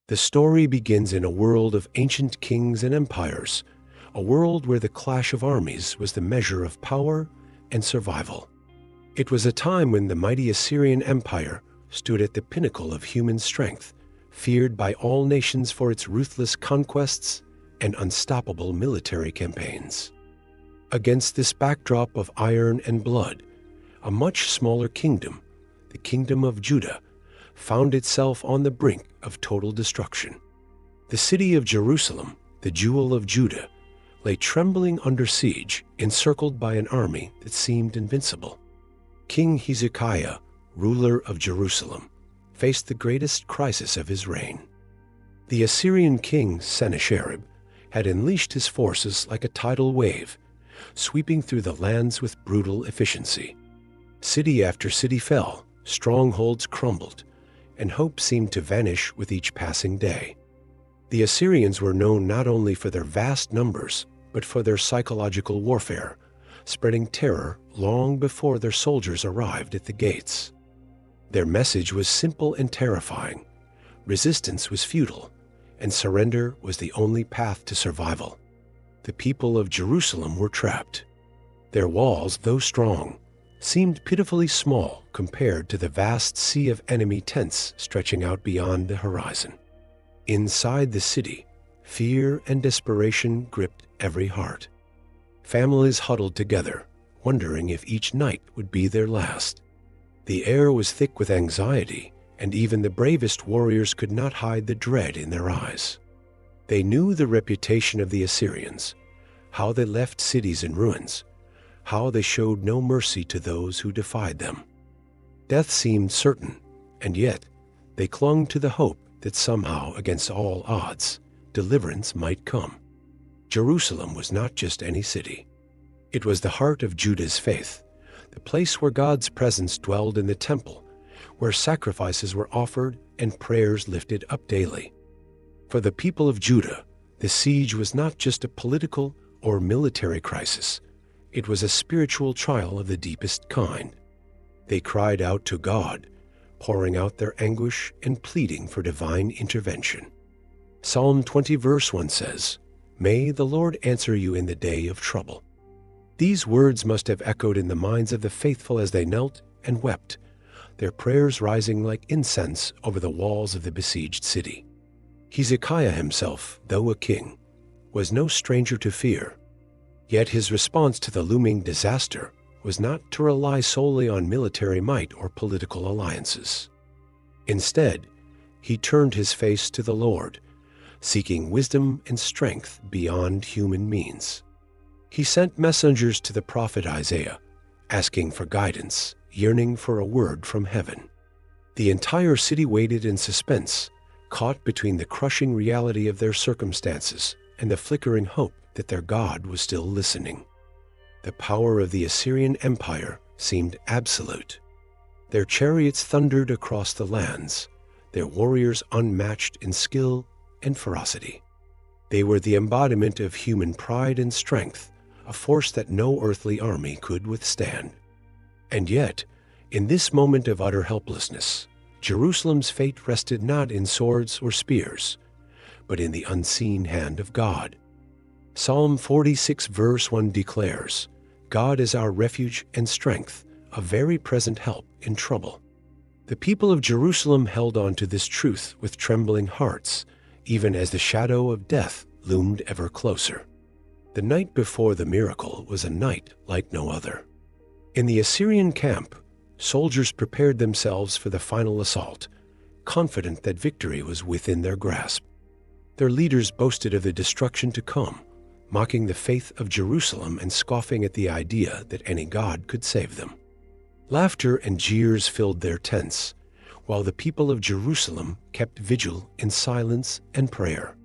The story begins in a world of ancient kings and empires, a world where the clash of armies was the measure of power and survival. It was a time when the mighty Assyrian Empire stood at the pinnacle of human strength, feared by all nations for its ruthless conquests and unstoppable military campaigns. Against this backdrop of iron and blood, a much smaller kingdom, the Kingdom of Judah, found itself on the brink of total destruction. The city of Jerusalem, the jewel of Judah, lay trembling under siege, encircled by an army that seemed invincible. King Hezekiah, ruler of Jerusalem, faced the greatest crisis of his reign. The Assyrian king Sennacherib had unleashed his forces like a tidal wave, sweeping through the lands with brutal efficiency. City after city fell, strongholds crumbled, and hope seemed to vanish with each passing day. The Assyrians were known not only for their vast numbers, but for their psychological warfare, spreading terror long before their soldiers arrived at the gates. Their message was simple and terrifying. Resistance was futile, and surrender was the only path to survival. The people of Jerusalem were trapped. Their walls, though strong, seemed pitifully small compared to the vast sea of enemy tents stretching out beyond the horizon. Inside the city, fear and desperation gripped every heart. Families huddled together, wondering if each night would be their last. The air was thick with anxiety, and even the bravest warriors could not hide the dread in their eyes. They knew the reputation of the Assyrians, how they left cities in ruins, how they showed no mercy to those who defied them. Death seemed certain, and yet they clung to the hope that somehow, against all odds, deliverance might come. Jerusalem was not just any city. It was the heart of Judah's faith, the place where God's presence dwelled in the temple, where sacrifices were offered and prayers lifted up daily. For the people of Judah, the siege was not just a political or military crisis. It was a spiritual trial of the deepest kind. They cried out to God, pouring out their anguish and pleading for divine intervention. Psalm 20 verse 1 says, "May the Lord answer you in the day of trouble." These words must have echoed in the minds of the faithful as they knelt and wept, their prayers rising like incense over the walls of the besieged city. Hezekiah himself, though a king, was no stranger to fear. Yet his response to the looming disaster was not to rely solely on military might or political alliances. Instead, he turned his face to the Lord, seeking wisdom and strength beyond human means. He sent messengers to the prophet Isaiah, asking for guidance, yearning for a word from heaven. The entire city waited in suspense, caught between the crushing reality of their circumstances and the flickering hope that their God was still listening. The power of the Assyrian Empire seemed absolute. Their chariots thundered across the lands, their warriors unmatched in skill and ferocity. They were the embodiment of human pride and strength, a force that no earthly army could withstand. And yet, in this moment of utter helplessness, Jerusalem's fate rested not in swords or spears, but in the unseen hand of God. Psalm 46 verse 1 declares, "God is our refuge and strength, a very present help in trouble." The people of Jerusalem held on to this truth with trembling hearts, even as the shadow of death loomed ever closer. The night before the miracle was a night like no other. In the Assyrian camp, soldiers prepared themselves for the final assault, confident that victory was within their grasp. Their leaders boasted of the destruction to come, mocking the faith of Jerusalem and scoffing at the idea that any god could save them. Laughter and jeers filled their tents, while the people of Jerusalem kept vigil in silence and prayer.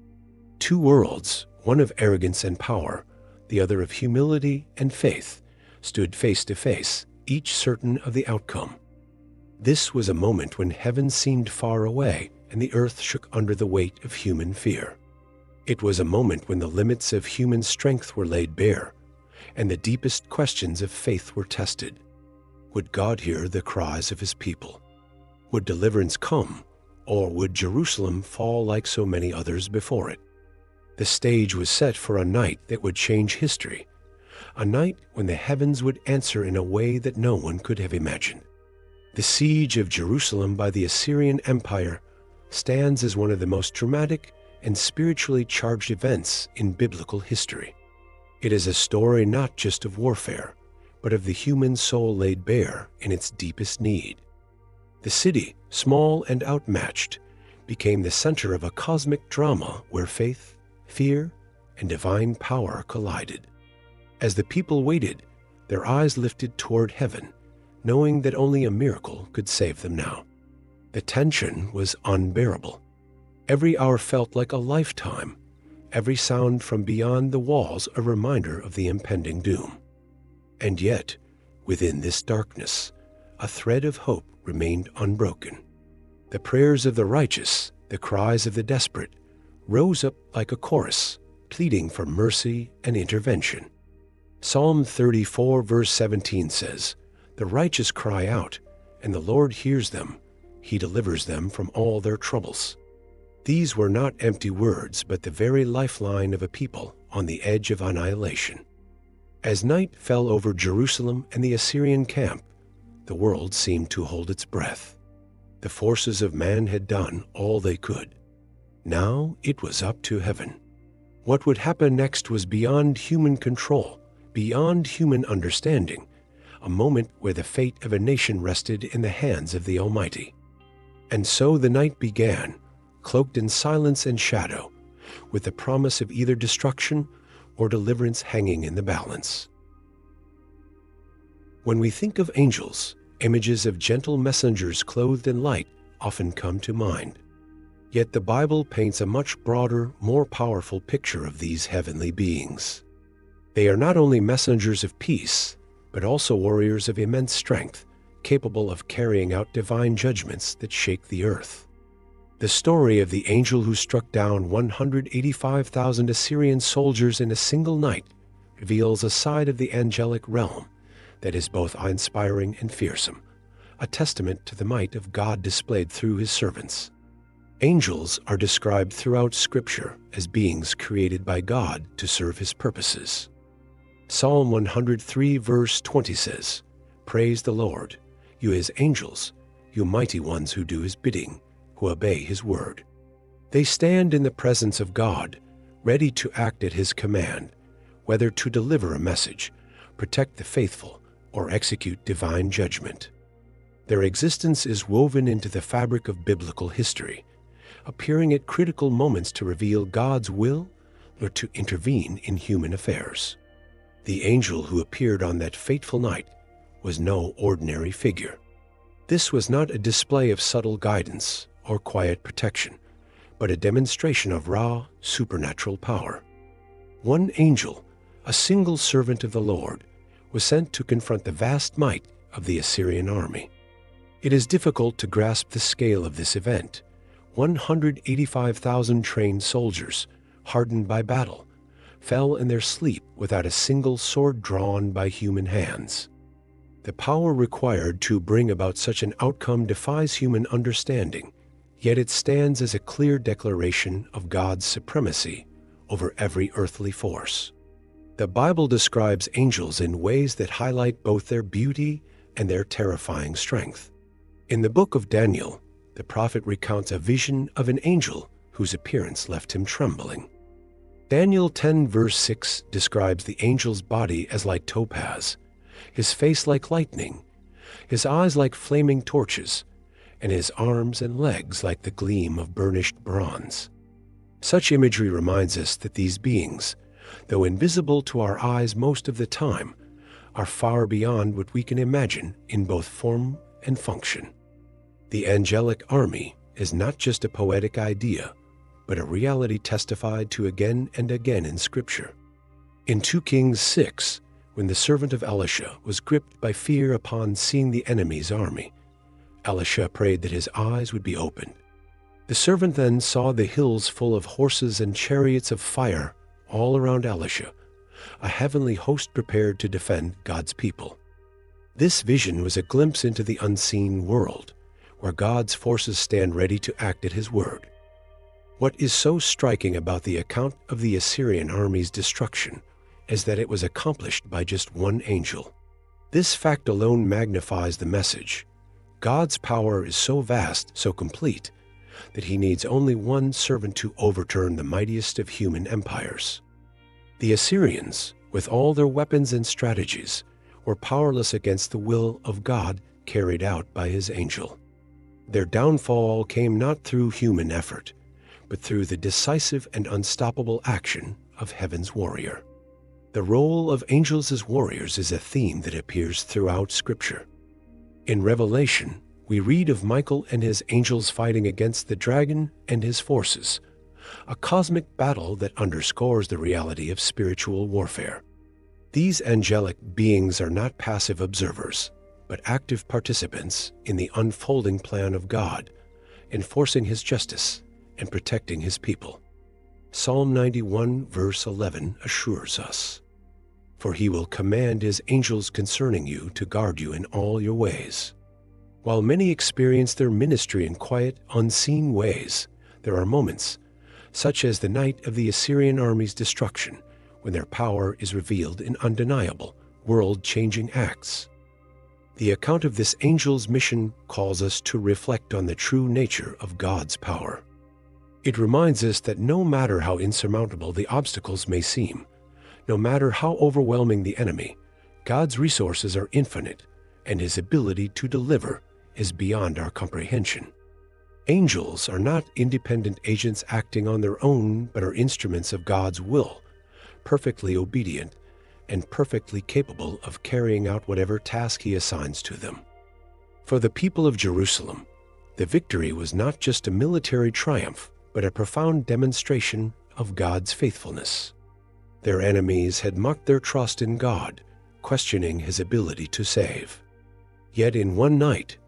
Two worlds, one of arrogance and power, the other of humility and faith, stood face to face, each certain of the outcome. This was a moment when heaven seemed far away and the earth shook under the weight of human fear. It was a moment when the limits of human strength were laid bare, and the deepest questions of faith were tested. Would God hear the cries of his people? Would deliverance come, Or would Jerusalem fall like so many others before it? The stage was set for a night that would change history, a night when the heavens would answer in a way that no one could have imagined. The siege of Jerusalem by the Assyrian Empire stands as one of the most dramatic and spiritually charged events in biblical history. It is a story not just of warfare, but of the human soul laid bare in its deepest need. The city, small and outmatched, became the center of a cosmic drama where faith, fear, and divine power collided. As the people waited, their eyes lifted toward heaven, knowing that only a miracle could save them now. The tension was unbearable. Every hour felt like a lifetime, every sound from beyond the walls a reminder of the impending doom. And yet, within this darkness, a thread of hope remained unbroken. The prayers of the righteous, the cries of the desperate, rose up like a chorus, pleading for mercy and intervention. Psalm 34 verse 17 says, "The righteous cry out, and the Lord hears them. He delivers them from all their troubles." These were not empty words, but the very lifeline of a people on the edge of annihilation. As night fell over Jerusalem and the Assyrian camp, the world seemed to hold its breath. The forces of man had done all they could. Now it was up to heaven. What would happen next was beyond human control, beyond human understanding, a moment where the fate of a nation rested in the hands of the Almighty. And so the night began, cloaked in silence and shadow, with the promise of either destruction or deliverance hanging in the balance. When we think of angels, images of gentle messengers clothed in light often come to mind. Yet the Bible paints a much broader, more powerful picture of these heavenly beings. They are not only messengers of peace, but also warriors of immense strength, capable of carrying out divine judgments that shake the earth. The story of the angel who struck down 185,000 Assyrian soldiers in a single night reveals a side of the angelic realm that is both awe-inspiring and fearsome, a testament to the might of God displayed through his servants. Angels are described throughout Scripture as beings created by God to serve his purposes. Psalm 103 verse 20 says, "Praise the Lord, you his angels, you mighty ones who do his bidding, who obey his word." They stand in the presence of God, ready to act at his command, whether to deliver a message, protect the faithful, or execute divine judgment. Their existence is woven into the fabric of biblical history, appearing at critical moments to reveal God's will or to intervene in human affairs. The angel who appeared on that fateful night was no ordinary figure. This was not a display of subtle guidance or quiet protection, but a demonstration of raw, supernatural power. One angel, a single servant of the Lord, was sent to confront the vast might of the Assyrian army. It is difficult to grasp the scale of this event. 185,000 trained soldiers, hardened by battle, fell in their sleep without a single sword drawn by human hands. The power required to bring about such an outcome defies human understanding, yet it stands as a clear declaration of God's supremacy over every earthly force. The Bible describes angels in ways that highlight both their beauty and their terrifying strength. In the book of Daniel, the prophet recounts a vision of an angel whose appearance left him trembling. Daniel 10 verse 6 describes the angel's body as like topaz, his face like lightning, his eyes like flaming torches, and his arms and legs like the gleam of burnished bronze. Such imagery reminds us that these beings, though invisible to our eyes most of the time, are far beyond what we can imagine in both form and function. The angelic army is not just a poetic idea, but a reality testified to again and again in Scripture. In 2 Kings 6, when the servant of Elisha was gripped by fear upon seeing the enemy's army, Elisha prayed that his eyes would be opened. The servant then saw the hills full of horses and chariots of fire all around Elisha, a heavenly host prepared to defend God's people. This vision was a glimpse into the unseen world, where God's forces stand ready to act at his word. What is so striking about the account of the Assyrian army's destruction is that it was accomplished by just one angel. This fact alone magnifies the message. God's power is so vast, so complete, that he needs only one servant to overturn the mightiest of human empires. The Assyrians, with all their weapons and strategies, were powerless against the will of God carried out by his angel. Their downfall came not through human effort, but through the decisive and unstoppable action of heaven's warrior. The role of angels as warriors is a theme that appears throughout Scripture. In Revelation, we read of Michael and his angels fighting against the dragon and his forces, a cosmic battle that underscores the reality of spiritual warfare. These angelic beings are not passive observers, but active participants in the unfolding plan of God, enforcing his justice and protecting his people. Psalm 91 verse 11 assures us, "For he will command his angels concerning you to guard you in all your ways." While many experience their ministry in quiet, unseen ways, there are moments, such as the night of the Assyrian army's destruction, when their power is revealed in undeniable, world-changing acts. The account of this angel's mission calls us to reflect on the true nature of God's power. It reminds us that no matter how insurmountable the obstacles may seem, no matter how overwhelming the enemy, God's resources are infinite, and his ability to deliver is beyond our comprehension. Angels are not independent agents acting on their own, but are instruments of God's will, perfectly obedient and perfectly capable of carrying out whatever task he assigns to them. For the people of Jerusalem, the victory was not just a military triumph, but a profound demonstration of God's faithfulness. Their enemies had mocked their trust in God, questioning his ability to save. Yet in one night,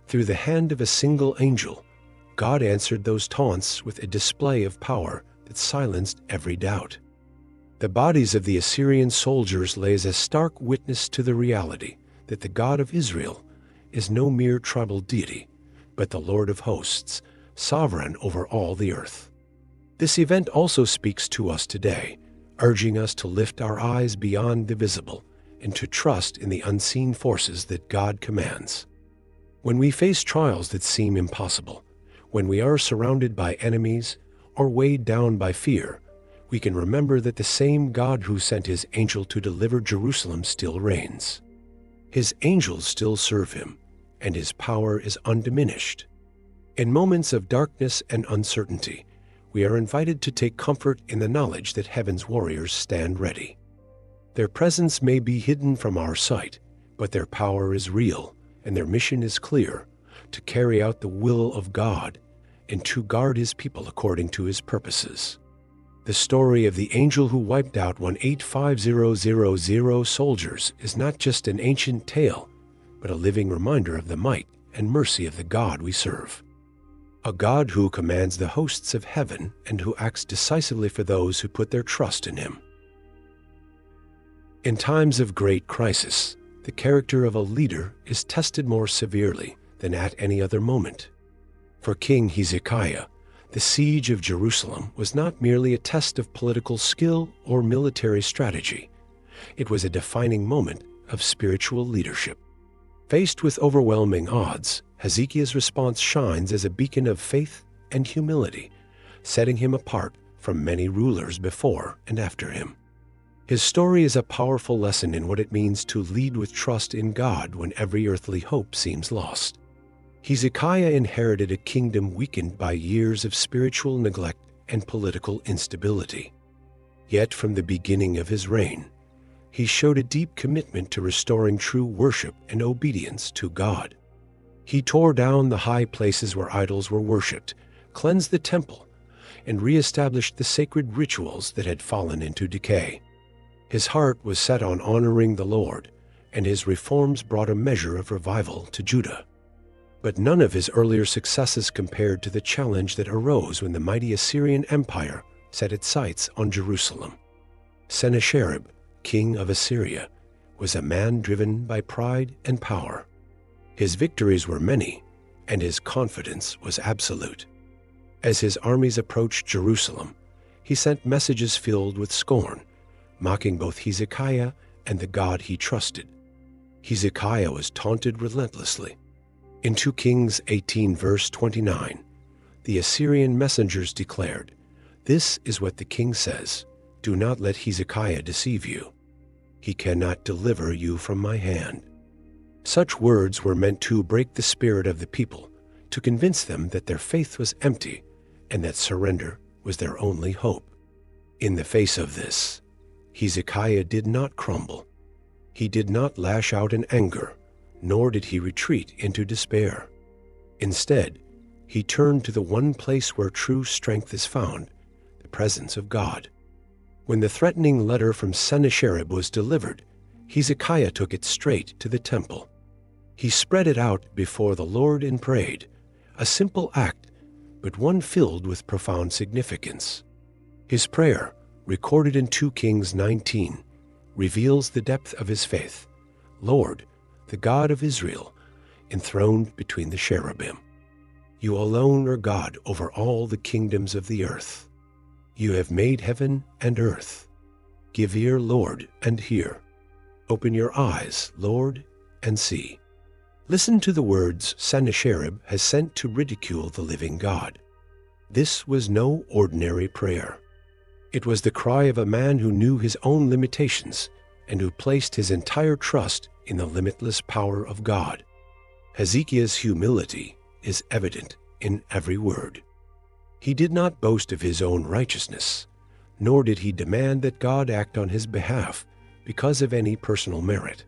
through the hand of a single angel, God answered those taunts with a display of power that silenced every doubt. The bodies of the Assyrian soldiers lay as a stark witness to the reality that the God of Israel is no mere tribal deity, but the Lord of hosts, sovereign over all the earth. This event also speaks to us today, urging us to lift our eyes beyond the visible and to trust in the unseen forces that God commands. When we face trials that seem impossible, when we are surrounded by enemies or weighed down by fear, we can remember that the same God who sent his angel to deliver Jerusalem still reigns. His angels still serve him, and his power is undiminished. In moments of darkness and uncertainty, we are invited to take comfort in the knowledge that heaven's warriors stand ready. Their presence may be hidden from our sight, but their power is real, and their mission is clear: to carry out the will of God and to guard his people according to his purposes. The story of the angel who wiped out 185,000 soldiers is not just an ancient tale, but a living reminder of the might and mercy of the God we serve. A God who commands the hosts of heaven and who acts decisively for those who put their trust in him. In times of great crisis, the character of a leader is tested more severely than at any other moment. For King Hezekiah, the siege of Jerusalem was not merely a test of political skill or military strategy. It was a defining moment of spiritual leadership. Faced with overwhelming odds, Hezekiah's response shines as a beacon of faith and humility, setting him apart from many rulers before and after him. His story is a powerful lesson in what it means to lead with trust in God when every earthly hope seems lost. Hezekiah inherited a kingdom weakened by years of spiritual neglect and political instability. Yet from the beginning of his reign, he showed a deep commitment to restoring true worship and obedience to God. He tore down the high places where idols were worshipped, cleansed the temple, and reestablished the sacred rituals that had fallen into decay. His heart was set on honoring the Lord, and his reforms brought a measure of revival to Judah. But none of his earlier successes compared to the challenge that arose when the mighty Assyrian Empire set its sights on Jerusalem. Sennacherib, king of Assyria, was a man driven by pride and power. His victories were many, and his confidence was absolute. As his armies approached Jerusalem, he sent messages filled with scorn, mocking both Hezekiah and the God he trusted. Hezekiah was taunted relentlessly. In 2 Kings 18 verse 29, the Assyrian messengers declared, "This is what the king says, do not let Hezekiah deceive you. He cannot deliver you from my hand." Such words were meant to break the spirit of the people, to convince them that their faith was empty and that surrender was their only hope. In the face of this, Hezekiah did not crumble. He did not lash out in anger, nor did he retreat into despair. Instead, he turned to the one place where true strength is found, the presence of God. When the threatening letter from Sennacherib was delivered, Hezekiah took it straight to the temple. He spread it out before the Lord and prayed, a simple act, but one filled with profound significance. His prayer, recorded in 2 Kings 19, reveals the depth of his faith. "Lord, the God of Israel, enthroned between the cherubim. You alone are God over all the kingdoms of the earth. You have made heaven and earth. Give ear, Lord, and hear. Open your eyes, Lord, and see." Listen to the words Sennacherib has sent to ridicule the living God. This was no ordinary prayer. It was the cry of a man who knew his own limitations and who placed his entire trust in the limitless power of God. Hezekiah's humility is evident in every word. He did not boast of his own righteousness, nor did he demand that God act on his behalf because of any personal merit.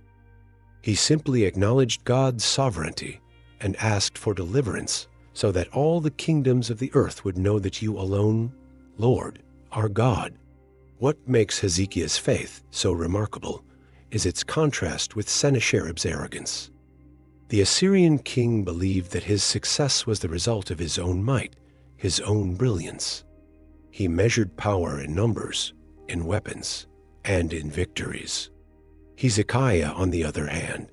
He simply acknowledged God's sovereignty and asked for deliverance so that all the kingdoms of the earth would know that you alone, Lord, are God. What makes Hezekiah's faith so remarkable is its contrast with Sennacherib's arrogance. The Assyrian king believed that his success was the result of his own might, his own brilliance. He measured power in numbers, in weapons, and in victories. Hezekiah, on the other hand,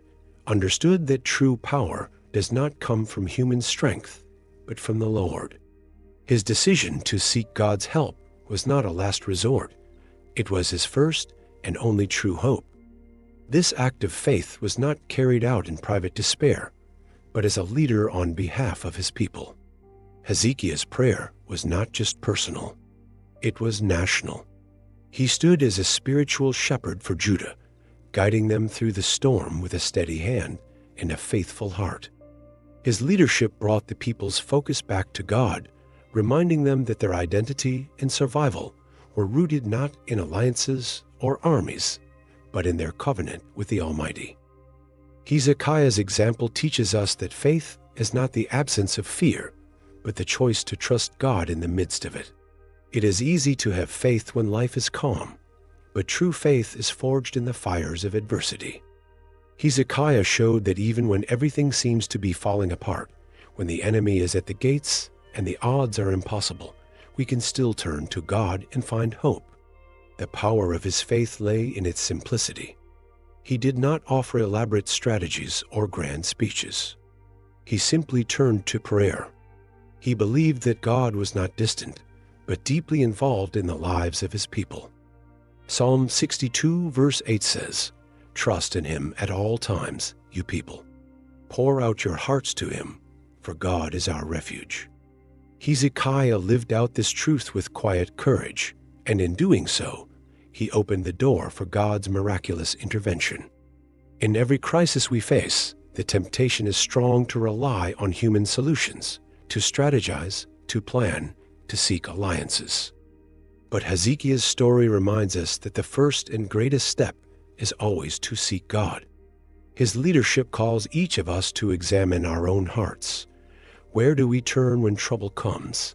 understood that true power does not come from human strength, but from the Lord. His decision to seek God's help was not a last resort. It was his first and only true hope. This act of faith was not carried out in private despair, but as a leader on behalf of his people. Hezekiah's prayer was not just personal, it was national. He stood as a spiritual shepherd for Judah, guiding them through the storm with a steady hand and a faithful heart. His leadership brought the people's focus back to God, reminding them that their identity and survival were rooted not in alliances or armies, but in their covenant with the Almighty. Hezekiah's example teaches us that faith is not the absence of fear, but the choice to trust God in the midst of it. It is easy to have faith when life is calm, but true faith is forged in the fires of adversity. Hezekiah showed that even when everything seems to be falling apart, when the enemy is at the gates and the odds are impossible, we can still turn to God and find hope. The power of his faith lay in its simplicity. He did not offer elaborate strategies or grand speeches. He simply turned to prayer. He believed that God was not distant, but deeply involved in the lives of his people. Psalm 62 verse 8 says, "Trust in him at all times, you people. Pour out your hearts to him, for God is our refuge." Hezekiah lived out this truth with quiet courage, and in doing so, he opened the door for God's miraculous intervention. In every crisis we face, the temptation is strong to rely on human solutions, to strategize, to plan, to seek alliances. But Hezekiah's story reminds us that the first and greatest step is always to seek God. His leadership calls each of us to examine our own hearts. Where do we turn when trouble comes?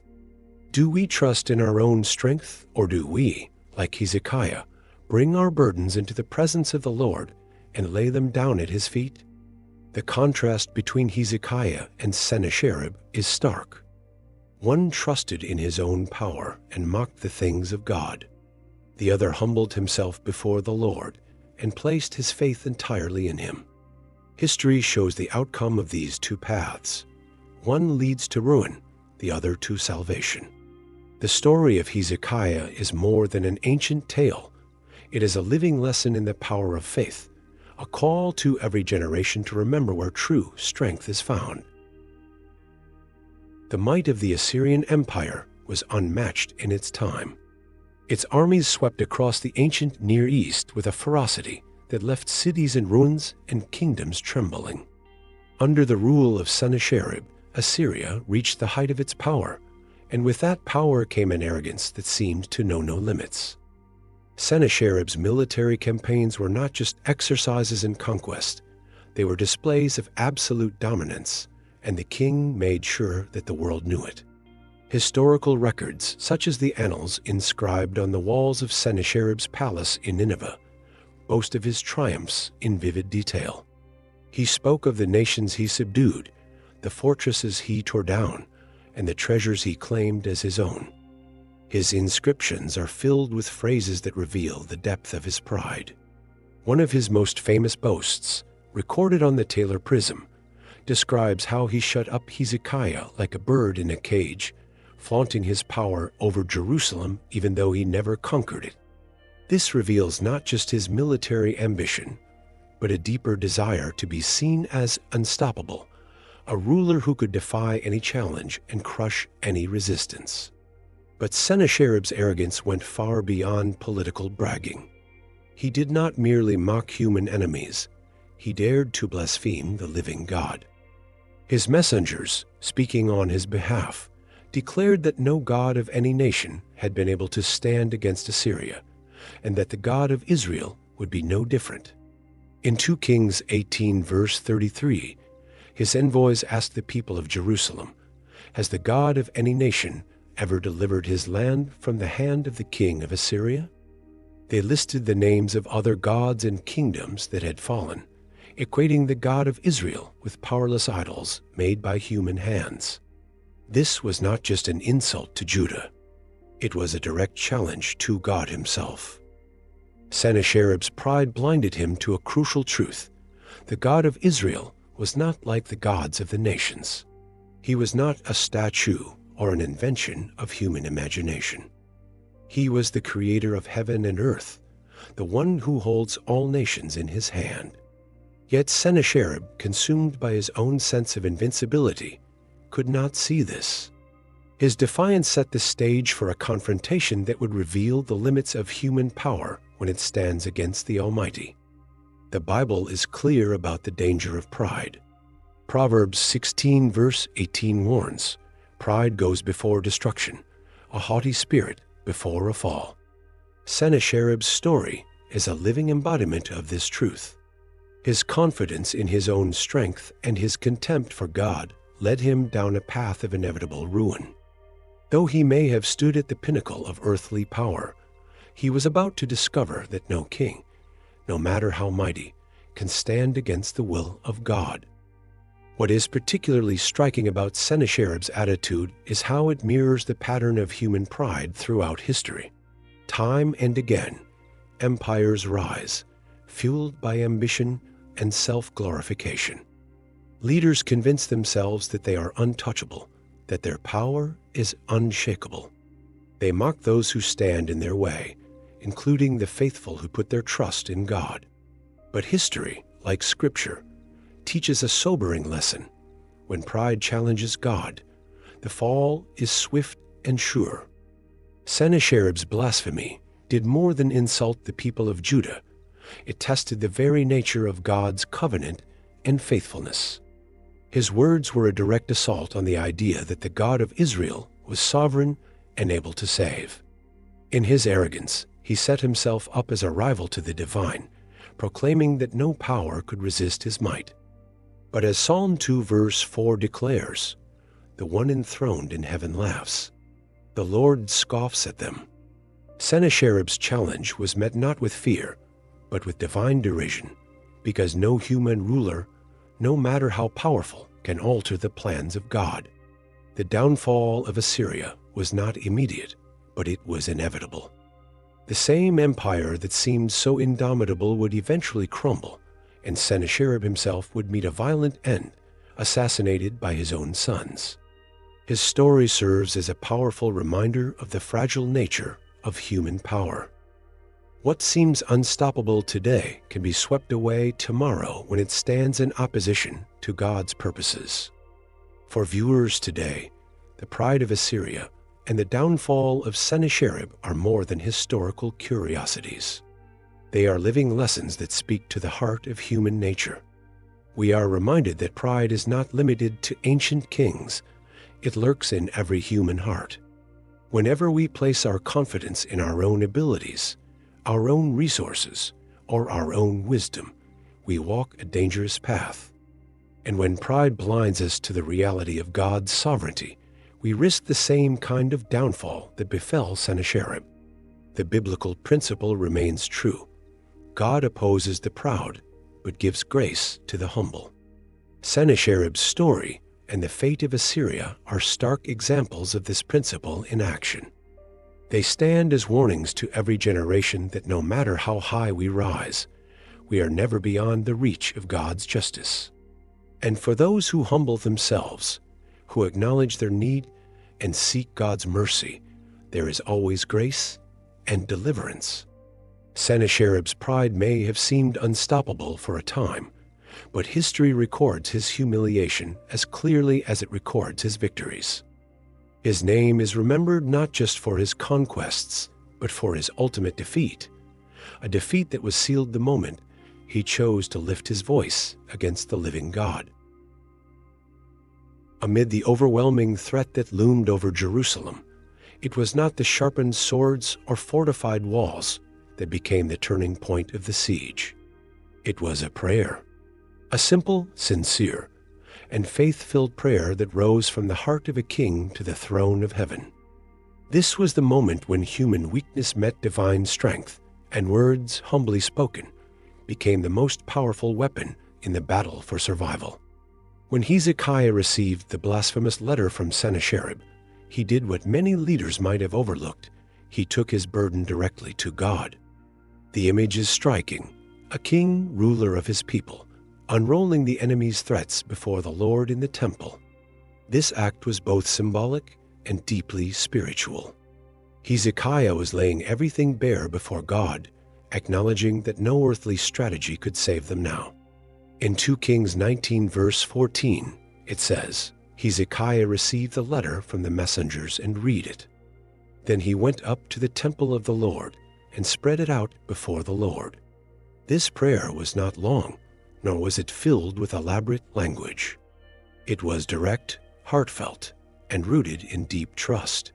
Do we trust in our own strength, or do we, like Hezekiah, bring our burdens into the presence of the Lord and lay them down at his feet? The contrast between Hezekiah and Sennacherib is stark. One trusted in his own power and mocked the things of God. The other humbled himself before the Lord and placed his faith entirely in him. History shows the outcome of these two paths. one leads to ruin, the other to salvation. The story of Hezekiah is more than an ancient tale. It is a living lesson in the power of faith, a call to every generation to remember where true strength is found. The might of the Assyrian Empire was unmatched in its time. Its armies swept across the ancient Near East with a ferocity that left cities in ruins and kingdoms trembling. Under the rule of Sennacherib, Assyria reached the height of its power, and with that power came an arrogance that seemed to know no limits. Sennacherib's military campaigns were not just exercises in conquest, they were displays of absolute dominance, and the king made sure that the world knew it. Historical records, such as the annals inscribed on the walls of Sennacherib's palace in Nineveh, boast of his triumphs in vivid detail. He spoke of the nations he subdued, the fortresses he tore down, and the treasures he claimed as his own. His inscriptions are filled with phrases that reveal the depth of his pride. One of his most famous boasts, recorded on the Taylor Prism, describes how he shut up Hezekiah like a bird in a cage, flaunting his power over Jerusalem even though he never conquered it. This reveals not just his military ambition, but a deeper desire to be seen as unstoppable, a ruler who could defy any challenge and crush any resistance. But Sennacherib's arrogance went far beyond political bragging. He did not merely mock human enemies, he dared to blaspheme the living God. His messengers, speaking on his behalf, declared that no god of any nation had been able to stand against Assyria, and that the God of Israel would be no different. In 2 Kings 18 verse 33, his envoys asked the people of Jerusalem, "Has the God of any nation ever delivered his land from the hand of the king of Assyria?" They listed the names of other gods and kingdoms that had fallen, equating the God of Israel with powerless idols made by human hands. This was not just an insult to Judah. It was a direct challenge to God himself. Sennacherib's pride blinded him to a crucial truth. The God of Israel was not like the gods of the nations. He was not a statue or an invention of human imagination. He was the creator of heaven and earth, the one who holds all nations in his hand. Yet Sennacherib, consumed by his own sense of invincibility, could not see this. His defiance set the stage for a confrontation that would reveal the limits of human power when it stands against the Almighty. The Bible is clear about the danger of pride. Proverbs 16 verse 18 warns, "Pride goes before destruction, a haughty spirit before a fall." Sennacherib's story is a living embodiment of this truth. His confidence in his own strength and his contempt for God led him down a path of inevitable ruin. Though he may have stood at the pinnacle of earthly power, he was about to discover that no king, no matter how mighty, can stand against the will of God. What is particularly striking about Sennacherib's attitude is how it mirrors the pattern of human pride throughout history. Time and again, empires rise, fueled by ambition and self-glorification. Leaders convince themselves that they are untouchable, that their power is unshakable. They mock those who stand in their way, including the faithful who put their trust in God. But history, like Scripture, teaches a sobering lesson. When pride challenges God, the fall is swift and sure. Sennacherib's blasphemy did more than insult the people of Judah. It tested the very nature of God's covenant and faithfulness. His words were a direct assault on the idea that the God of Israel was sovereign and able to save. In his arrogance, he set himself up as a rival to the divine, proclaiming that no power could resist his might. But as Psalm 2 verse 4 declares, "The one enthroned in heaven laughs. The Lord scoffs at them." Sennacherib's challenge was met not with fear, but with divine derision, because no human ruler, no matter how powerful, can alter the plans of God. The downfall of Assyria was not immediate, but it was inevitable. The same empire that seemed so indomitable would eventually crumble, and Sennacherib himself would meet a violent end, assassinated by his own sons. His story serves as a powerful reminder of the fragile nature of human power. What seems unstoppable today can be swept away tomorrow when it stands in opposition to God's purposes. For viewers today, the pride of Assyria and the downfall of Sennacherib are more than historical curiosities. They are living lessons that speak to the heart of human nature. We are reminded that pride is not limited to ancient kings. It lurks in every human heart. Whenever we place our confidence in our own abilities, our own resources, or our own wisdom, we walk a dangerous path. And when pride blinds us to the reality of God's sovereignty, we risk the same kind of downfall that befell Sennacherib. The biblical principle remains true. God opposes the proud, but gives grace to the humble. Sennacherib's story and the fate of Assyria are stark examples of this principle in action. They stand as warnings to every generation that no matter how high we rise, we are never beyond the reach of God's justice. And for those who humble themselves, who acknowledge their need and seek God's mercy, there is always grace and deliverance. Sennacherib's pride may have seemed unstoppable for a time, but history records his humiliation as clearly as it records his victories. His name is remembered not just for his conquests, but for his ultimate defeat, a defeat that was sealed the moment he chose to lift his voice against the living God. Amid the overwhelming threat that loomed over Jerusalem, it was not the sharpened swords or fortified walls that became the turning point of the siege. It was a prayer, a simple, sincere, and faith-filled prayer that rose from the heart of a king to the throne of heaven. This was the moment when human weakness met divine strength, and words humbly spoken became the most powerful weapon in the battle for survival. When Hezekiah received the blasphemous letter from Sennacherib, he did what many leaders might have overlooked. He took his burden directly to God. The image is striking: a king, ruler of his people, unrolling the enemy's threats before the Lord in the temple. This act was both symbolic and deeply spiritual. Hezekiah was laying everything bare before God, acknowledging that no earthly strategy could save them now. In 2 Kings 19 verse 14, it says, Hezekiah received the letter from the messengers and read it. Then he went up to the temple of the Lord and spread it out before the Lord. This prayer was not long, nor was it filled with elaborate language. It was direct, heartfelt, and rooted in deep trust.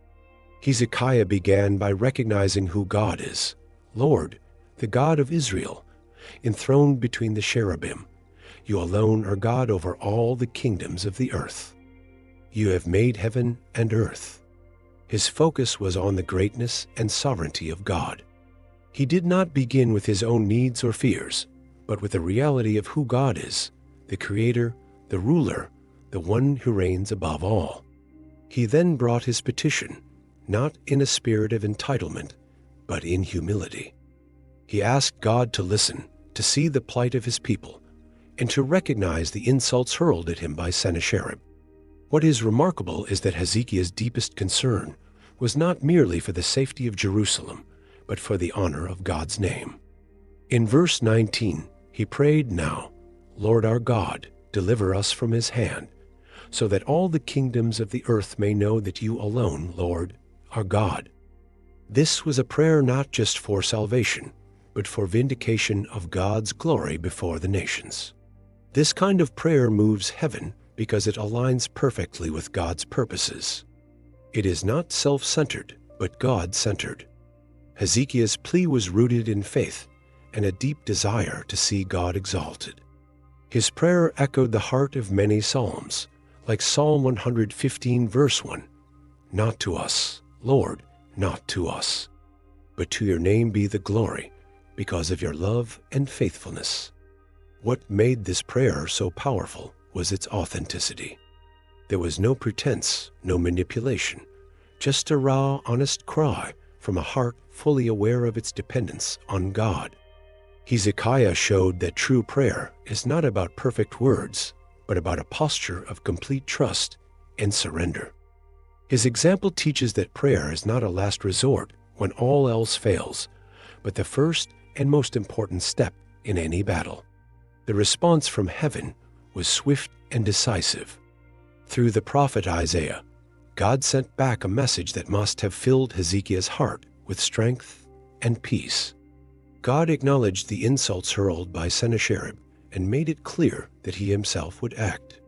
Hezekiah began by recognizing who God is: Lord, the God of Israel, enthroned between the cherubim. You alone are God over all the kingdoms of the earth. You have made heaven and earth. His focus was on the greatness and sovereignty of God. He did not begin with his own needs or fears, but with the reality of who God is, the Creator, the ruler, the one who reigns above all. He then brought his petition, not in a spirit of entitlement, but in humility. He asked God to listen, to see the plight of his people, and to recognize the insults hurled at him by Sennacherib. What is remarkable is that Hezekiah's deepest concern was not merely for the safety of Jerusalem, but for the honor of God's name. In verse 19, he prayed, "Now, Lord our God, deliver us from his hand, so that all the kingdoms of the earth may know that you alone, Lord, are God." This was a prayer not just for salvation, but for vindication of God's glory before the nations. This kind of prayer moves heaven because it aligns perfectly with God's purposes. It is not self-centered, but God-centered. Hezekiah's plea was rooted in faith and a deep desire to see God exalted. His prayer echoed the heart of many psalms, like Psalm 115 verse 1, "Not to us, Lord, not to us, but to your name be the glory, because of your love and faithfulness." What made this prayer so powerful was its authenticity. There was no pretense, no manipulation, just a raw, honest cry from a heart fully aware of its dependence on God. Hezekiah showed that true prayer is not about perfect words, but about a posture of complete trust and surrender. His example teaches that prayer is not a last resort when all else fails, but the first and most important step in any battle. The response from heaven was swift and decisive. Through the prophet Isaiah, God sent back a message that must have filled Hezekiah's heart with strength and peace. God acknowledged the insults hurled by Sennacherib and made it clear that he himself would act.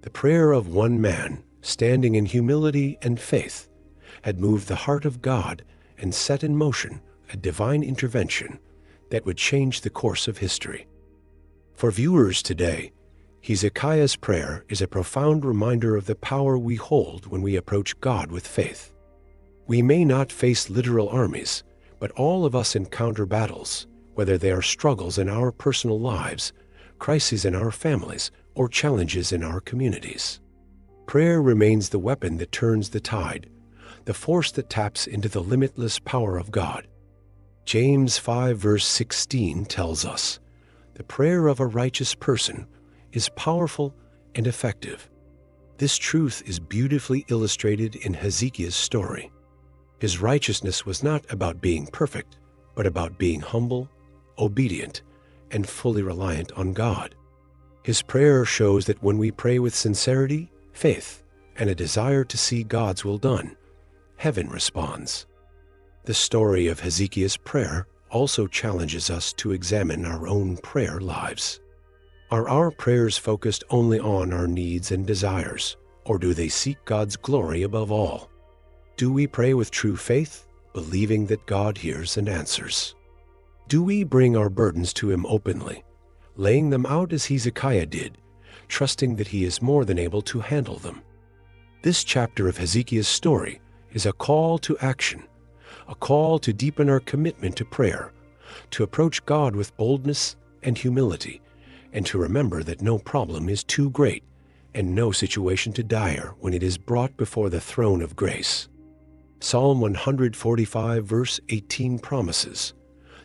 The prayer of one man, standing in humility and faith, had moved the heart of God and set in motion a divine intervention that would change the course of history. For viewers today, Hezekiah's prayer is a profound reminder of the power we hold when we approach God with faith. We may not face literal armies, but all of us encounter battles, whether they are struggles in our personal lives, crises in our families, or challenges in our communities. Prayer remains the weapon that turns the tide, the force that taps into the limitless power of God. James 5 verse 16 tells us, "The prayer of a righteous person is powerful and effective." This truth is beautifully illustrated in Hezekiah's story. His righteousness was not about being perfect, but about being humble, obedient, and fully reliant on God. His prayer shows that when we pray with sincerity, faith, and a desire to see God's will done, heaven responds. The story of Hezekiah's prayer also challenges us to examine our own prayer lives. Are our prayers focused only on our needs and desires, or do they seek God's glory above all? Do we pray with true faith, believing that God hears and answers? Do we bring our burdens to Him openly, laying them out as Hezekiah did, trusting that He is more than able to handle them? This chapter of Hezekiah's story is a call to action, a call to deepen our commitment to prayer, to approach God with boldness and humility, and to remember that no problem is too great and no situation too dire when it is brought before the throne of grace. Psalm 145 verse 18 promises,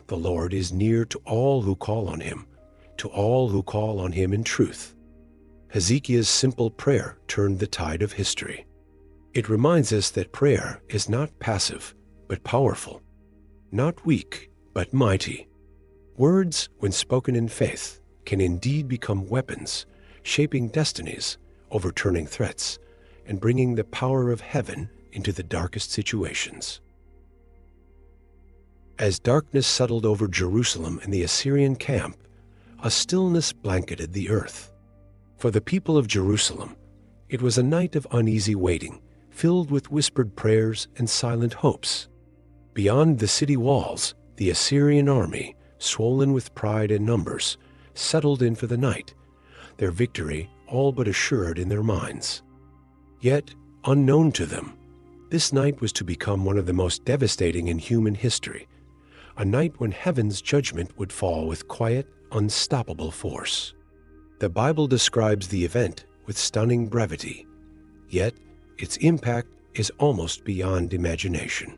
"The Lord is near to all who call on Him, to all who call on Him in truth." Hezekiah's simple prayer turned the tide of history. It reminds us that prayer is not passive, but powerful, not weak, but mighty. Words, when spoken in faith, can indeed become weapons, shaping destinies, overturning threats, and bringing the power of heaven into the darkest situations. As darkness settled over Jerusalem and the Assyrian camp, a stillness blanketed the earth. For the people of Jerusalem, it was a night of uneasy waiting, filled with whispered prayers and silent hopes. Beyond the city walls, the Assyrian army, swollen with pride and numbers, settled in for the night, their victory all but assured in their minds. Yet, unknown to them, this night was to become one of the most devastating in human history, a night when heaven's judgment would fall with quiet, unstoppable force. The Bible describes the event with stunning brevity, yet its impact is almost beyond imagination.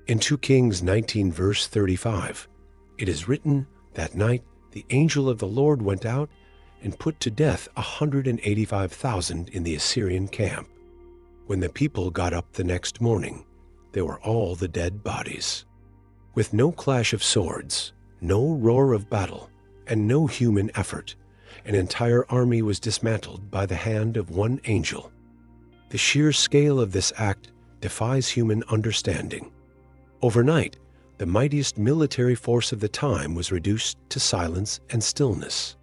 In 2 Kings 19 verse 35, it is written, "That night the angel of the Lord went out and put to death 185,000 in the Assyrian camp. When the people got up the next morning, they were all the dead bodies." With no clash of swords, no roar of battle, and no human effort, an entire army was dismantled by the hand of one angel. The sheer scale of this act defies human understanding. Overnight, the mightiest military force of the time was reduced to silence and stillness.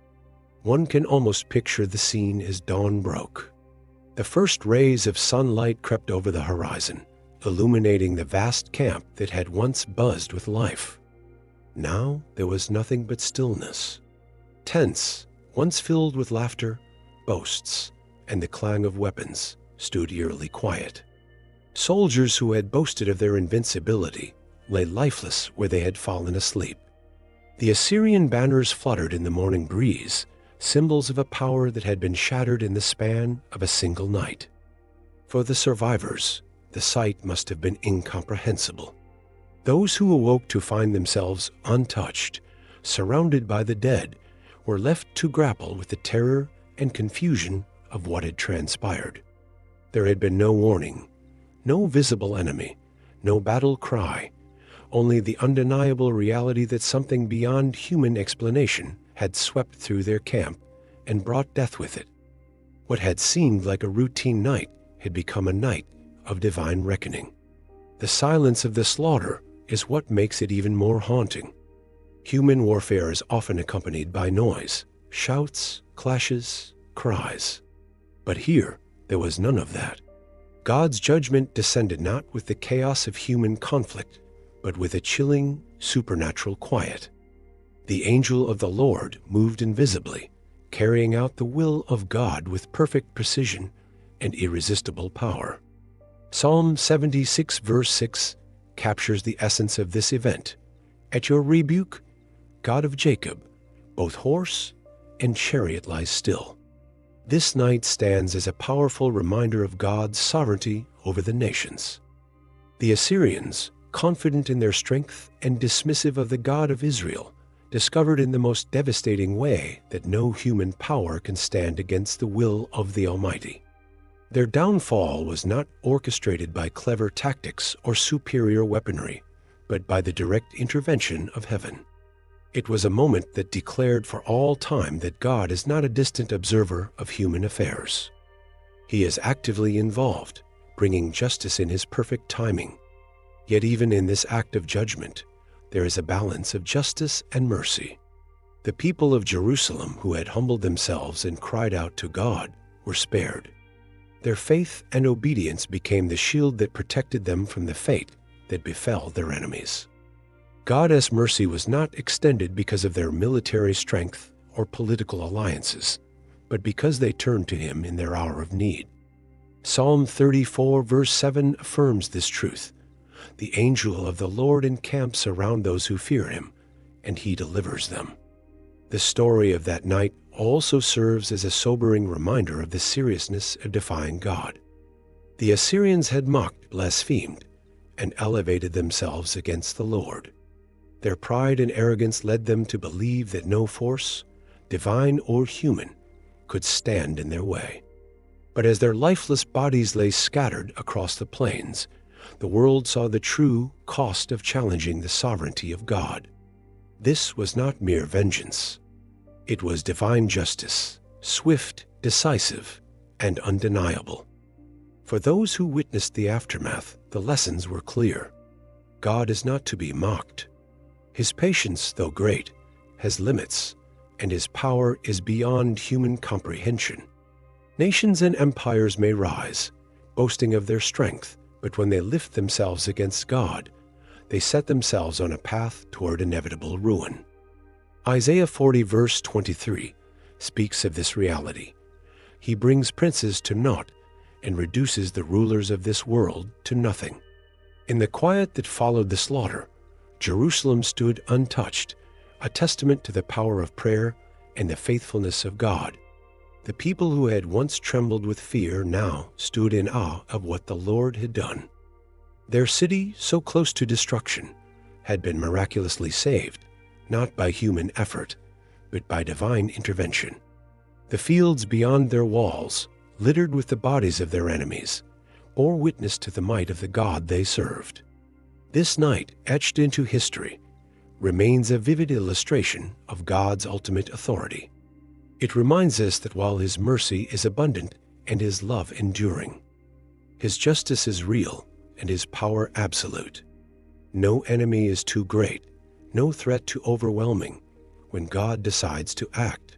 One can almost picture the scene as dawn broke. The first rays of sunlight crept over the horizon, illuminating the vast camp that had once buzzed with life. Now there was nothing but stillness. Tents, once filled with laughter, boasts, and the clang of weapons, stood eerily quiet. Soldiers who had boasted of their invincibility lay lifeless where they had fallen asleep. The Assyrian banners fluttered in the morning breeze, symbols of a power that had been shattered in the span of a single night. For the survivors, the sight must have been incomprehensible. Those who awoke to find themselves untouched, surrounded by the dead, were left to grapple with the terror and confusion of what had transpired. There had been no warning, no visible enemy, no battle cry, only the undeniable reality that something beyond human explanation had swept through their camp and brought death with it. What had seemed like a routine night had become a night of divine reckoning. The silence of the slaughter is what makes it even more haunting. Human warfare is often accompanied by noise, shouts, clashes, cries. But here, there was none of that. God's judgment descended not with the chaos of human conflict, but with a chilling, supernatural quiet. The angel of the Lord moved invisibly, carrying out the will of God with perfect precision and irresistible power. Psalm 76 verse 6 captures the essence of this event. At your rebuke, God of Jacob, both horse and chariot lie still. This night stands as a powerful reminder of God's sovereignty over the nations. The Assyrians, confident in their strength and dismissive of the God of Israel, discovered in the most devastating way that no human power can stand against the will of the Almighty. Their downfall was not orchestrated by clever tactics or superior weaponry, but by the direct intervention of heaven. It was a moment that declared for all time that God is not a distant observer of human affairs. He is actively involved, bringing justice in his perfect timing. Yet even in this act of judgment, there is a balance of justice and mercy. The people of Jerusalem who had humbled themselves and cried out to God were spared. Their faith and obedience became the shield that protected them from the fate that befell their enemies. God's mercy was not extended because of their military strength or political alliances, but because they turned to him in their hour of need. Psalm 34 verse 7 affirms this truth. The angel of the Lord encamps around those who fear him, and he delivers them. The story of that night also serves as a sobering reminder of the seriousness of defying God. The Assyrians had mocked, blasphemed, and elevated themselves against the Lord. Their pride and arrogance led them to believe that no force, divine or human, could stand in their way. But as their lifeless bodies lay scattered across the plains, the world saw the true cost of challenging the sovereignty of God. This was not mere vengeance. It was divine justice, swift, decisive, and undeniable. For those who witnessed the aftermath, the lessons were clear. God is not to be mocked. His patience, though great, has limits, and his power is beyond human comprehension. Nations and empires may rise, boasting of their strength, but when they lift themselves against God, they set themselves on a path toward inevitable ruin. Isaiah 40 verse 23 speaks of this reality. He brings princes to naught and reduces the rulers of this world to nothing. In the quiet that followed the slaughter, Jerusalem stood untouched, a testament to the power of prayer and the faithfulness of God. The people who had once trembled with fear now stood in awe of what the Lord had done. Their city, so close to destruction, had been miraculously saved, not by human effort, but by divine intervention. The fields beyond their walls, littered with the bodies of their enemies, bore witness to the might of the God they served. This night, etched into history, remains a vivid illustration of God's ultimate authority. It reminds us that while his mercy is abundant and his love enduring, his justice is real and his power absolute. No enemy is too great, no threat too overwhelming when God decides to act.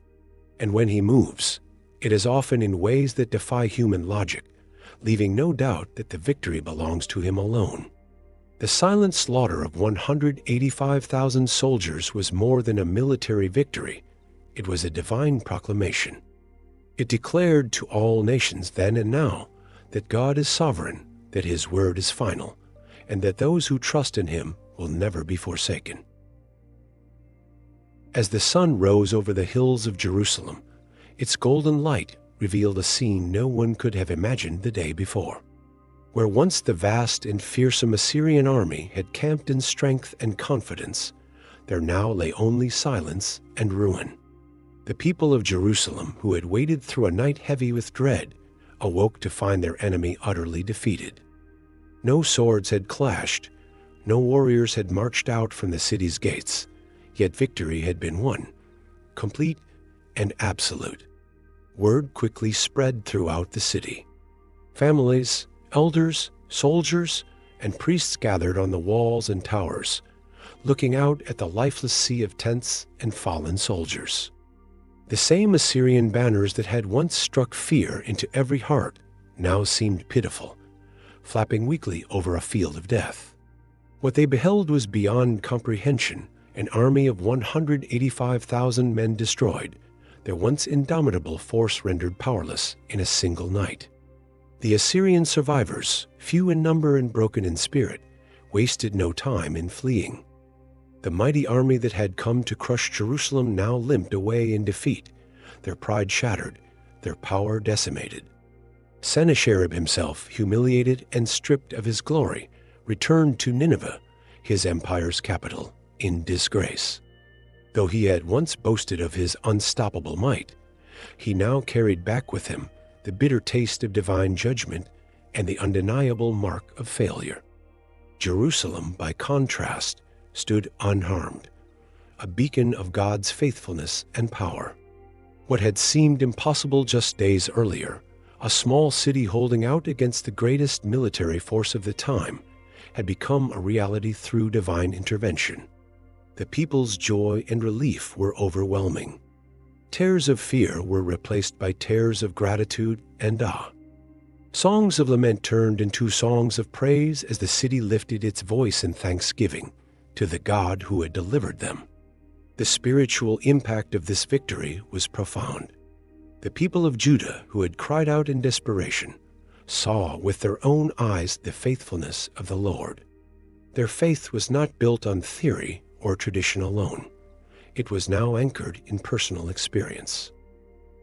And when he moves, it is often in ways that defy human logic, leaving no doubt that the victory belongs to him alone. The silent slaughter of 185,000 soldiers was more than a military victory. It was a divine proclamation. It declared to all nations then and now that God is sovereign, that his word is final, and that those who trust in him will never be forsaken. As the sun rose over the hills of Jerusalem, its golden light revealed a scene no one could have imagined the day before. Where once the vast and fearsome Assyrian army had camped in strength and confidence, there now lay only silence and ruin. The people of Jerusalem, who had waited through a night heavy with dread, awoke to find their enemy utterly defeated. No swords had clashed, no warriors had marched out from the city's gates, yet victory had been won, complete and absolute. Word quickly spread throughout the city. Families, elders, soldiers, and priests gathered on the walls and towers, looking out at the lifeless sea of tents and fallen soldiers. The same Assyrian banners that had once struck fear into every heart now seemed pitiful, flapping weakly over a field of death. What they beheld was beyond comprehension, an army of 185,000 men destroyed, their once indomitable force rendered powerless in a single night. The Assyrian survivors, few in number and broken in spirit, wasted no time in fleeing. The mighty army that had come to crush Jerusalem now limped away in defeat, their pride shattered, their power decimated. Sennacherib himself, humiliated and stripped of his glory, returned to Nineveh, his empire's capital, in disgrace. Though he had once boasted of his unstoppable might, he now carried back with him the bitter taste of divine judgment and the undeniable mark of failure. Jerusalem, by contrast, stood unharmed, a beacon of God's faithfulness and power. What had seemed impossible just days earlier, a small city holding out against the greatest military force of the time, had become a reality through divine intervention. The people's joy and relief were overwhelming. Tears of fear were replaced by tears of gratitude and awe. Songs of lament turned into songs of praise as the city lifted its voice in thanksgiving to the God who had delivered them. The spiritual impact of this victory was profound. The people of Judah, who had cried out in desperation, saw with their own eyes the faithfulness of the Lord. Their faith was not built on theory or tradition alone. It was now anchored in personal experience.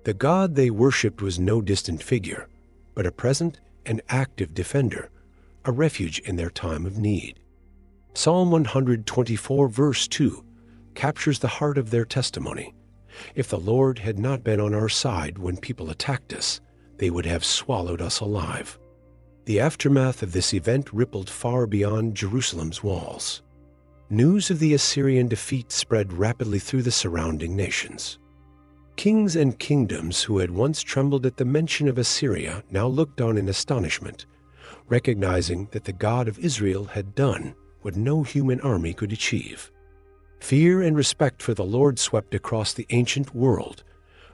The God they worshipped was no distant figure, but a present and active defender, a refuge in their time of need. Psalm 124 verse 2 captures the heart of their testimony. If the Lord had not been on our side when people attacked us, they would have swallowed us alive. The aftermath of this event rippled far beyond Jerusalem's walls. News of the Assyrian defeat spread rapidly through the surrounding nations. Kings and kingdoms who had once trembled at the mention of Assyria now looked on in astonishment, recognizing that the God of Israel had done what no human army could achieve. Fear and respect for the Lord swept across the ancient world,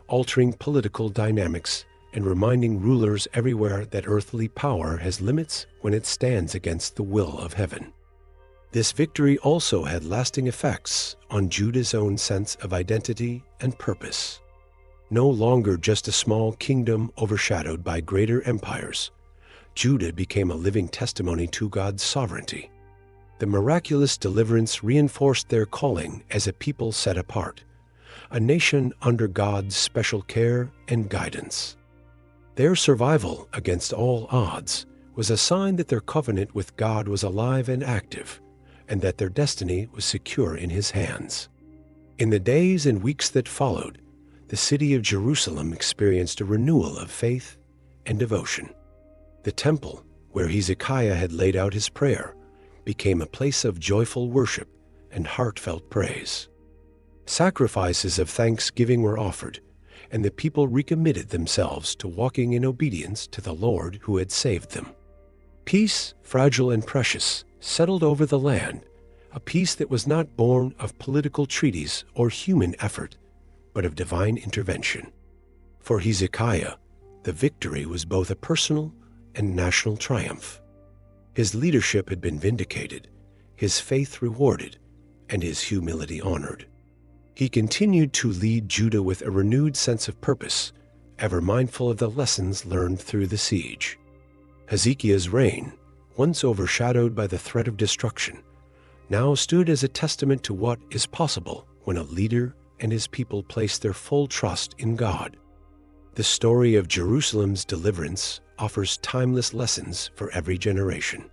altering political dynamics and reminding rulers everywhere that earthly power has limits when it stands against the will of heaven. This victory also had lasting effects on Judah's own sense of identity and purpose. No longer just a small kingdom overshadowed by greater empires, Judah became a living testimony to God's sovereignty. The miraculous deliverance reinforced their calling as a people set apart, a nation under God's special care and guidance. Their survival against all odds was a sign that their covenant with God was alive and active, and that their destiny was secure in His hands. In the days and weeks that followed, the city of Jerusalem experienced a renewal of faith and devotion. The temple, where Hezekiah had laid out his prayer, became a place of joyful worship and heartfelt praise. Sacrifices of thanksgiving were offered, and the people recommitted themselves to walking in obedience to the Lord who had saved them. Peace, fragile and precious, settled over the land, a peace that was not born of political treaties or human effort, but of divine intervention. For Hezekiah, the victory was both a personal and national triumph. His leadership had been vindicated, his faith rewarded, and his humility honored. He continued to lead Judah with a renewed sense of purpose, ever mindful of the lessons learned through the siege. Hezekiah's reign, once overshadowed by the threat of destruction, now stood as a testament to what is possible when a leader and his people place their full trust in God. The story of Jerusalem's deliverance offers timeless lessons for every generation.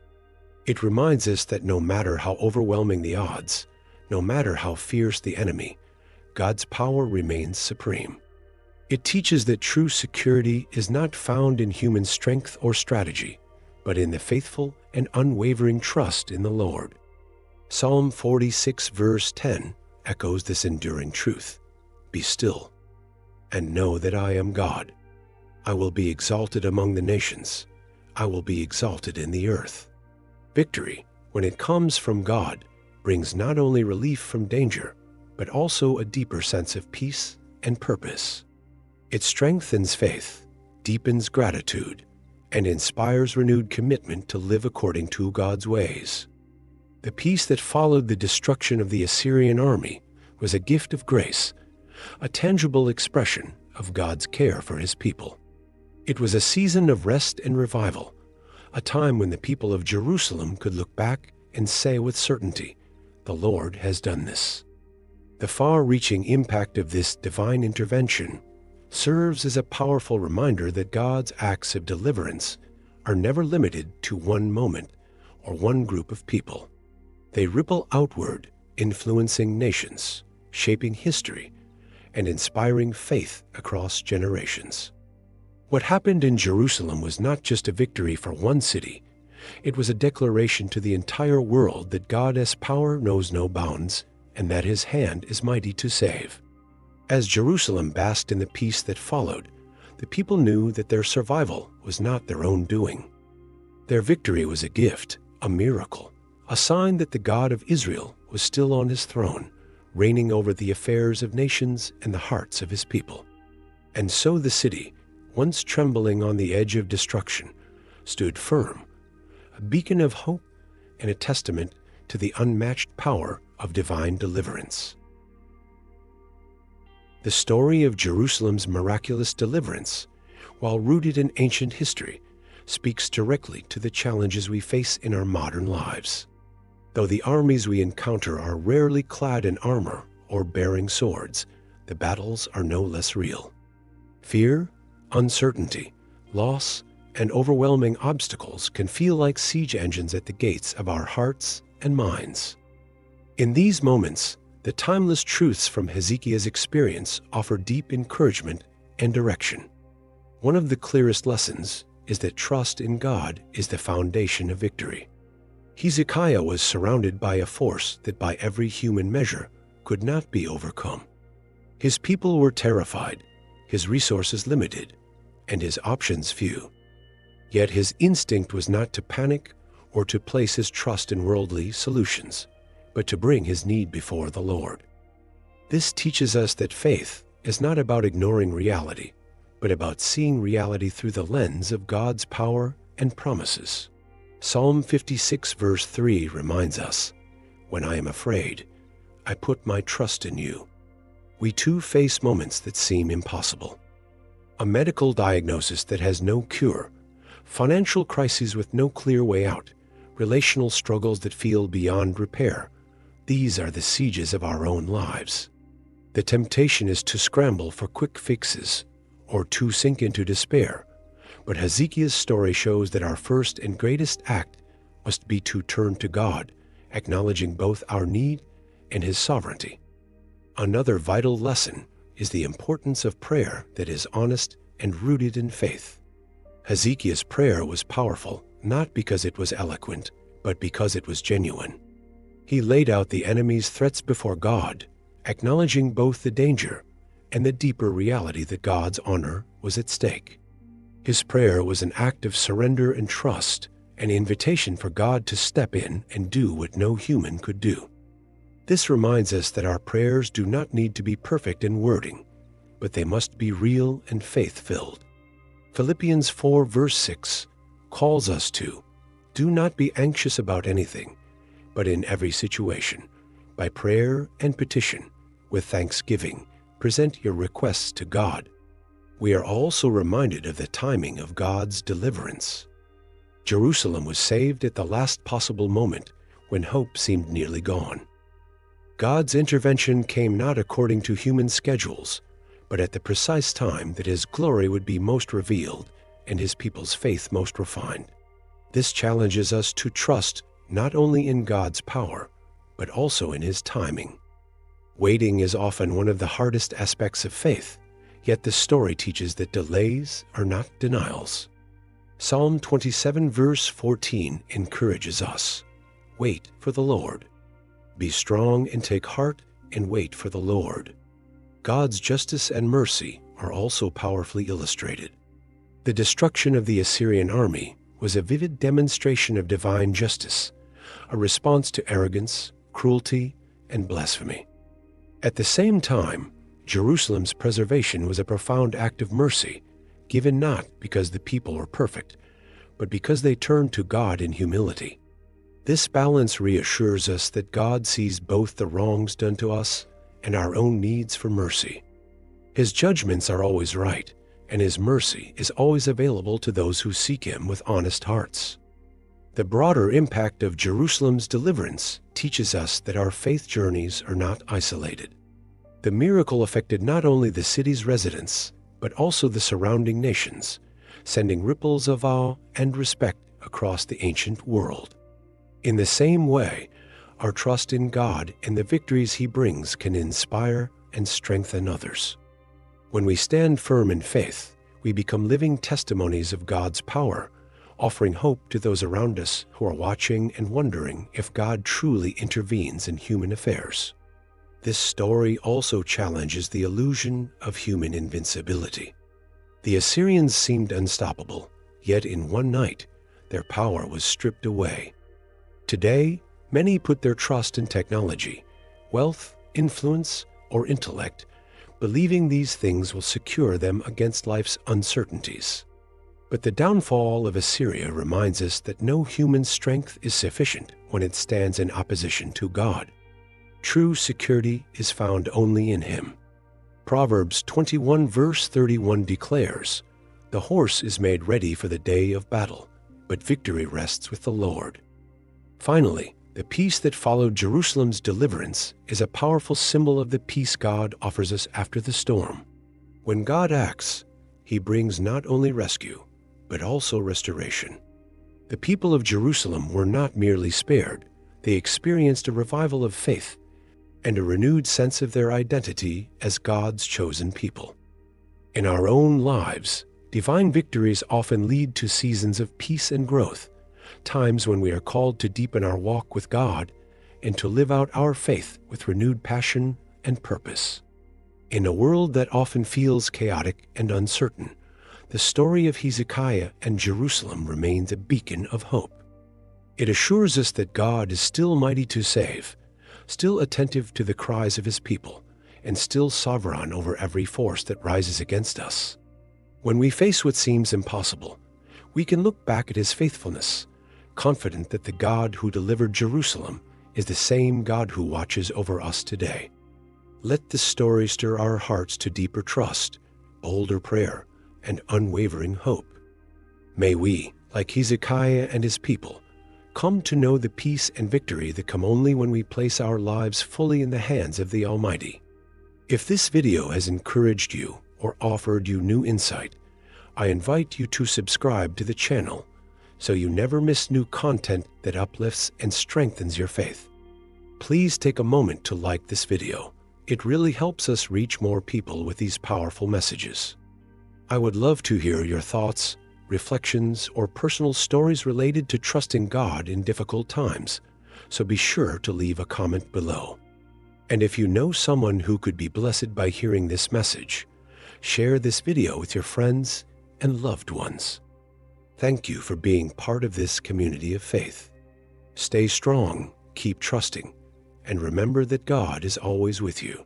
It reminds us that no matter how overwhelming the odds, no matter how fierce the enemy, God's power remains supreme. It teaches that true security is not found in human strength or strategy, but in the faithful and unwavering trust in the Lord. Psalm 46 verse 10 echoes this enduring truth. Be still, and know that I am God. I will be exalted among the nations. I will be exalted in the earth. Victory, when it comes from God, brings not only relief from danger, but also a deeper sense of peace and purpose. It strengthens faith, deepens gratitude, and inspires renewed commitment to live according to God's ways. The peace that followed the destruction of the Assyrian army was a gift of grace, a tangible expression of God's care for his people. It was a season of rest and revival, a time when the people of Jerusalem could look back and say with certainty, "The Lord has done this." The far-reaching impact of this divine intervention serves as a powerful reminder that God's acts of deliverance are never limited to one moment or one group of people. They ripple outward, influencing nations, shaping history, and inspiring faith across generations. What happened in Jerusalem was not just a victory for one city. It was a declaration to the entire world that God's power knows no bounds and that his hand is mighty to save. As Jerusalem basked in the peace that followed, the people knew that their survival was not their own doing. Their victory was a gift, a miracle, a sign that the God of Israel was still on his throne, reigning over the affairs of nations and the hearts of his people. And so the city, once trembling on the edge of destruction, stood firm, a beacon of hope and a testament to the unmatched power of divine deliverance. The story of Jerusalem's miraculous deliverance, while rooted in ancient history, speaks directly to the challenges we face in our modern lives. Though the armies we encounter are rarely clad in armor or bearing swords, the battles are no less real. Fear, uncertainty, loss, and overwhelming obstacles can feel like siege engines at the gates of our hearts and minds. In these moments, the timeless truths from Hezekiah's experience offer deep encouragement and direction. One of the clearest lessons is that trust in God is the foundation of victory. Hezekiah was surrounded by a force that by every human measure could not be overcome. His people were terrified, his resources limited, and his options few. Yet his instinct was not to panic or to place his trust in worldly solutions, but to bring his need before the Lord. This teaches us that faith is not about ignoring reality, but about seeing reality through the lens of God's power and promises. Psalm 56 verse 3 reminds us, "When I am afraid, I put my trust in you." We too face moments that seem impossible. A medical diagnosis that has no cure, financial crises with no clear way out, relational struggles that feel beyond repair. These are the sieges of our own lives. The temptation is to scramble for quick fixes or to sink into despair. But Hezekiah's story shows that our first and greatest act must be to turn to God, acknowledging both our need and his sovereignty. Another vital lesson is the importance of prayer that is honest and rooted in faith. Hezekiah's prayer was powerful, not because it was eloquent, but because it was genuine. He laid out the enemy's threats before God, acknowledging both the danger and the deeper reality that God's honor was at stake. His prayer was an act of surrender and trust, an invitation for God to step in and do what no human could do. This reminds us that our prayers do not need to be perfect in wording, but they must be real and faith-filled. Philippians 4 verse 6 calls us to, "Do not be anxious about anything, but in every situation, by prayer and petition, with thanksgiving, present your requests to God." We are also reminded of the timing of God's deliverance. Jerusalem was saved at the last possible moment when hope seemed nearly gone. God's intervention came not according to human schedules, but at the precise time that his glory would be most revealed and his people's faith most refined. This challenges us to trust not only in God's power, but also in his timing. Waiting is often one of the hardest aspects of faith, yet the story teaches that delays are not denials. Psalm 27 verse 14 encourages us, "Wait for the Lord. Be strong and take heart and wait for the Lord." God's justice and mercy are also powerfully illustrated. The destruction of the Assyrian army was a vivid demonstration of divine justice, a response to arrogance, cruelty, and blasphemy. At the same time, Jerusalem's preservation was a profound act of mercy, given not because the people were perfect, but because they turned to God in humility. This balance reassures us that God sees both the wrongs done to us and our own needs for mercy. His judgments are always right, and His mercy is always available to those who seek Him with honest hearts. The broader impact of Jerusalem's deliverance teaches us that our faith journeys are not isolated. The miracle affected not only the city's residents, but also the surrounding nations, sending ripples of awe and respect across the ancient world. In the same way, our trust in God and the victories He brings can inspire and strengthen others. When we stand firm in faith, we become living testimonies of God's power, offering hope to those around us who are watching and wondering if God truly intervenes in human affairs. This story also challenges the illusion of human invincibility. The Assyrians seemed unstoppable, yet in one night, their power was stripped away. Today, many put their trust in technology, wealth, influence, or intellect, believing these things will secure them against life's uncertainties. But the downfall of Assyria reminds us that no human strength is sufficient when it stands in opposition to God. True security is found only in Him. Proverbs 21 verse 31 declares, "The horse is made ready for the day of battle, but victory rests with the Lord." Finally, the peace that followed Jerusalem's deliverance is a powerful symbol of the peace God offers us after the storm. When God acts, He brings not only rescue, but also restoration. The people of Jerusalem were not merely spared, they experienced a revival of faith and a renewed sense of their identity as God's chosen people. In our own lives, divine victories often lead to seasons of peace and growth, times when we are called to deepen our walk with God and to live out our faith with renewed passion and purpose. In a world that often feels chaotic and uncertain, the story of Hezekiah and Jerusalem remains a beacon of hope. It assures us that God is still mighty to save, still attentive to the cries of His people, and still sovereign over every force that rises against us. When we face what seems impossible, we can look back at His faithfulness, confident that the God who delivered Jerusalem is the same God who watches over us today. Let this story stir our hearts to deeper trust, bolder prayer, and unwavering hope. May we, like Hezekiah and his people, come to know the peace and victory that come only when we place our lives fully in the hands of the Almighty. If this video has encouraged you or offered you new insight, I invite you to subscribe to the channel so you never miss new content that uplifts and strengthens your faith. Please take a moment to like this video. It really helps us reach more people with these powerful messages. I would love to hear your thoughts, reflections, or personal stories related to trusting God in difficult times, so be sure to leave a comment below. And if you know someone who could be blessed by hearing this message, share this video with your friends and loved ones. Thank you for being part of this community of faith. Stay strong, keep trusting, and remember that God is always with you.